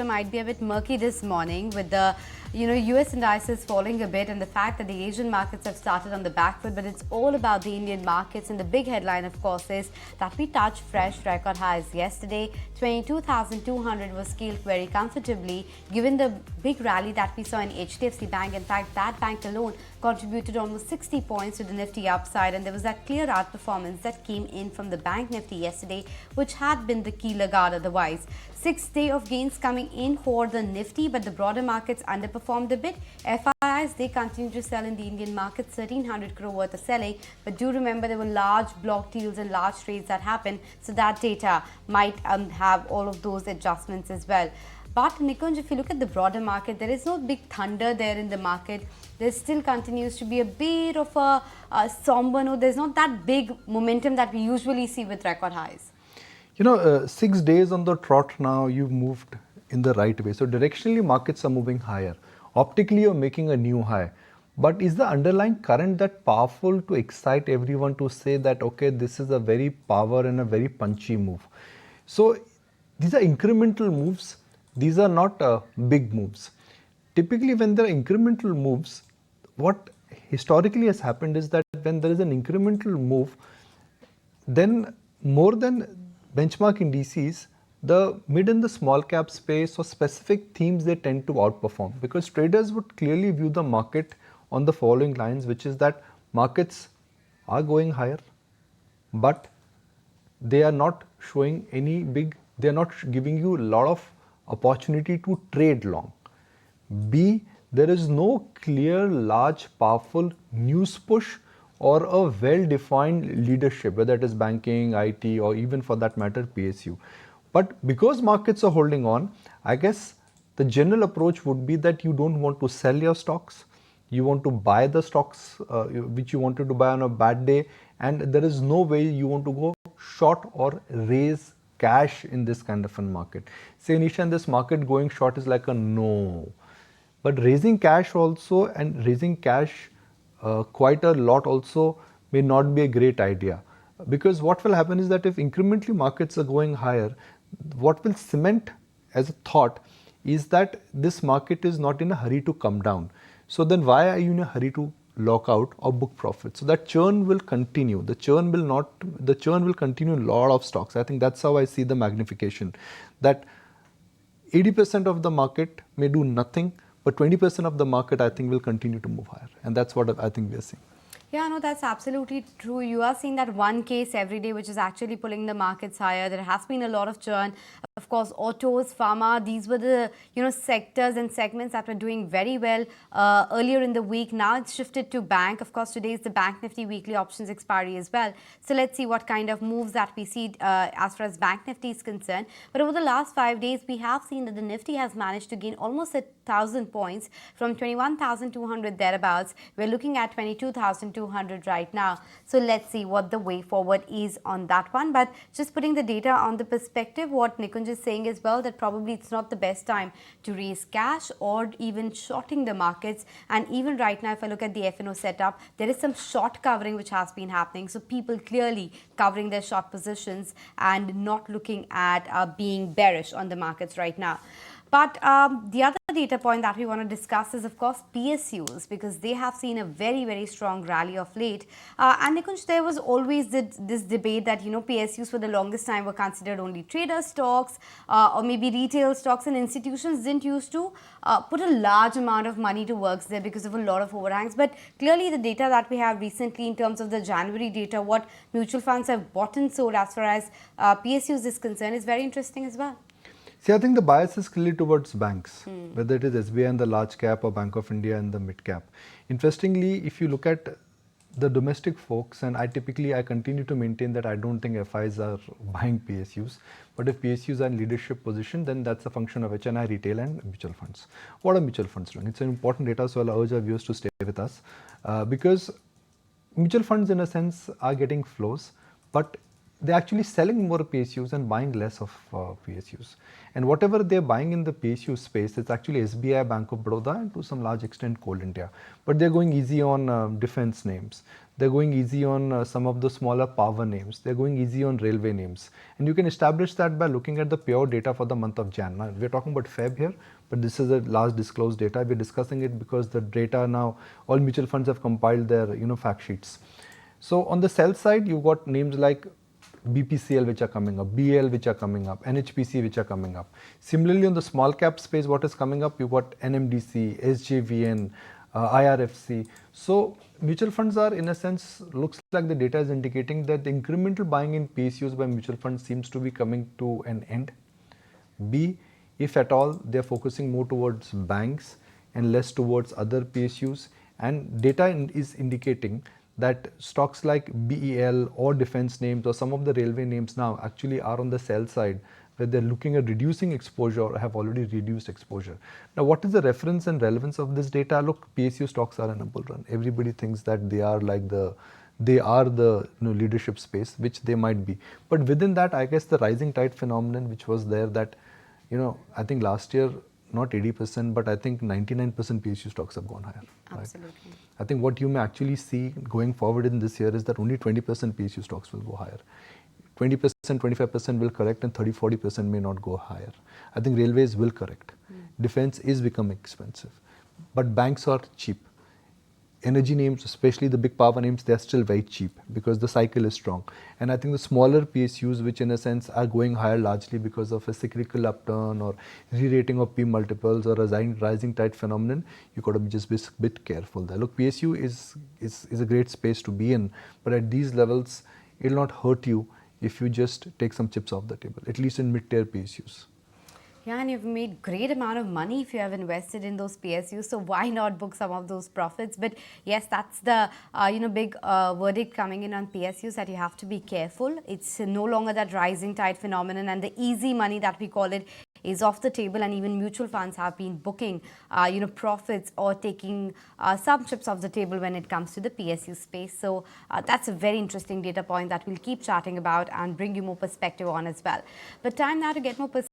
might be a bit murky this morning with the US indices falling a bit and the fact that the Asian markets have started on the back foot, but it's all about the Indian markets. And the big headline, of course, is that we touched fresh record highs yesterday. 22,200 was scaled very comfortably given the big rally that we saw in HDFC Bank. In fact, that bank alone contributed almost 60 points to the Nifty upside, and there was that clear outperformance that came in from the Bank Nifty yesterday, which had been the key laggard otherwise. Sixth day of gains coming in for the Nifty, but the broader markets underperformed a bit. FIIs, they continue to sell in the Indian market, 1,300 crore worth of selling. But do remember there were large block deals and large trades that happened, so that data might have all of those adjustments as well. But Nikunj, if you look at the broader market, there is no big thunder there in the market. There still continues to be a bit of a somber note. There's not that big momentum that we usually see with record highs. 6 days on the trot now, you've moved in the right way. So directionally, markets are moving higher. Optically, you're making a new high. But is the underlying current that powerful to excite everyone to say that, okay, this is a very power and a very punchy move? So these are incremental moves. These are not big moves. Typically, when there are incremental moves, what historically has happened is that when there is an incremental move, then more than benchmark indices, the mid and the small cap space or specific themes, they tend to outperform, because traders would clearly view the market on the following lines, which is that markets are going higher, but they are not showing any big, they are not giving you a lot of opportunity to trade long. B, there is no clear, large, powerful news push or a well-defined leadership, whether it is banking, IT, or even for that matter, PSU. But because markets are holding on, I guess the general approach would be that you don't want to sell your stocks. You want to buy the stocks which you wanted to buy on a bad day, and there is no way you want to go short or raise cash in this kind of a market. Say, Nishan, this market going short is like a no. But raising cash also, and raising cash quite a lot also, may not be a great idea, because what will happen is that if incrementally markets are going higher, what will cement as a thought is that this market is not in a hurry to come down. So then why are you in a hurry to lock out or book profit? So that churn will continue. The churn will continue in a lot of stocks. I think that's how I see the magnification, that 80% of the market may do nothing, but 20% of the market, I think, will continue to move higher. And that's what I think we are seeing. Yeah, no, that's absolutely true. You are seeing that one case every day, which is actually pulling the markets higher. There has been a lot of churn. Of course, autos, pharma, these were the sectors and segments that were doing very well earlier in the week. Now it's shifted to bank. Of course, today is the Bank Nifty weekly options expiry as well. So let's see what kind of moves that we see as far as Bank Nifty is concerned. But over the last 5 days, we have seen that the Nifty has managed to gain almost 1,000 points from 21,200 thereabouts. We're looking at 22,200 right now. So let's see what the way forward is on that one. But just putting the data on the perspective, what Nikunj is saying as well, that probably it's not the best time to raise cash or even shorting the markets. And even right now, if I look at the FNO setup, there is some short covering which has been happening. So people clearly covering their short positions and not looking at being bearish on the markets right now. But the other data point that we want to discuss is, of course, PSUs, because they have seen a very, very strong rally of late. And Nikunj, there was always this debate that, PSUs for the longest time were considered only trader stocks or maybe retail stocks, and institutions didn't used to put a large amount of money to work there because of a lot of overhangs. But clearly the data that we have recently in terms of the January data, what mutual funds have bought and sold as far as PSUs is concerned, is very interesting as well. See, I think the bias is clearly towards banks, whether it is SBI in the large cap or Bank of India in the mid cap. Interestingly, if you look at the domestic folks, and I continue to maintain that I don't think FIs are buying PSUs, but if PSUs are in leadership position, then that's a function of HNI, retail and mutual funds. What are mutual funds doing? It's an important data, so I'll urge our viewers to stay with us because mutual funds in a sense are getting flows, but they're actually selling more PSUs and buying less of PSUs. And whatever they're buying in the PSU space, it's actually SBI, Bank of Baroda, and to some large extent Coal India. But they're going easy on defense names. They're going easy on some of the smaller power names. They're going easy on railway names. And you can establish that by looking at the pure data for the month of Jan. Now, we're talking about Feb here, but this is a last disclosed data. We're discussing it because the data now, all mutual funds have compiled their fact sheets. So on the sell side, you've got names like BPCL which are coming up, BL which are coming up, NHPC which are coming up. Similarly, on the small cap space, what is coming up? You've got NMDC, SJVN, IRFC. So mutual funds are, in a sense, looks like the data is indicating that the incremental buying in PSUs by mutual funds seems to be coming to an end. B, if at all, they are focusing more towards banks and less towards other PSUs. And data is indicating that stocks like BEL or defense names or some of the railway names now actually are on the sell side, where they're looking at reducing exposure or have already reduced exposure. Now, what is the reference and relevance of this data? Look, PSU stocks are in a bull run. Everybody thinks that they are like the leadership space, which they might be. But within that, I guess the rising tide phenomenon, which was there, that I think last year, not 80%, but I think 99% PSU stocks have gone higher. Absolutely. Right? I think what you may actually see going forward in this year is that only 20% PSU stocks will go higher. 20%, 25% will correct and 30-40% may not go higher. I think railways will correct. Defense is becoming expensive. But banks are cheap. Energy names, especially the big power names, they're still very cheap because the cycle is strong. And I think the smaller PSUs, which in a sense are going higher largely because of a cyclical upturn or re-rating of P multiples or a rising tide phenomenon, you got to be just a bit careful there. Look, PSU is a great space to be in, but at these levels, it will not hurt you if you just take some chips off the table, at least in mid-tier PSUs. Yeah, and you've made great amount of money if you have invested in those PSUs. So why not book some of those profits? But yes, that's the big verdict coming in on PSUs, that you have to be careful. It's no longer that rising tide phenomenon, and the easy money that we call it is off the table, and even mutual funds have been booking profits or taking some chips off the table when it comes to the PSU space. So that's a very interesting data point that we'll keep chatting about and bring you more perspective on as well. But time now to get more perspective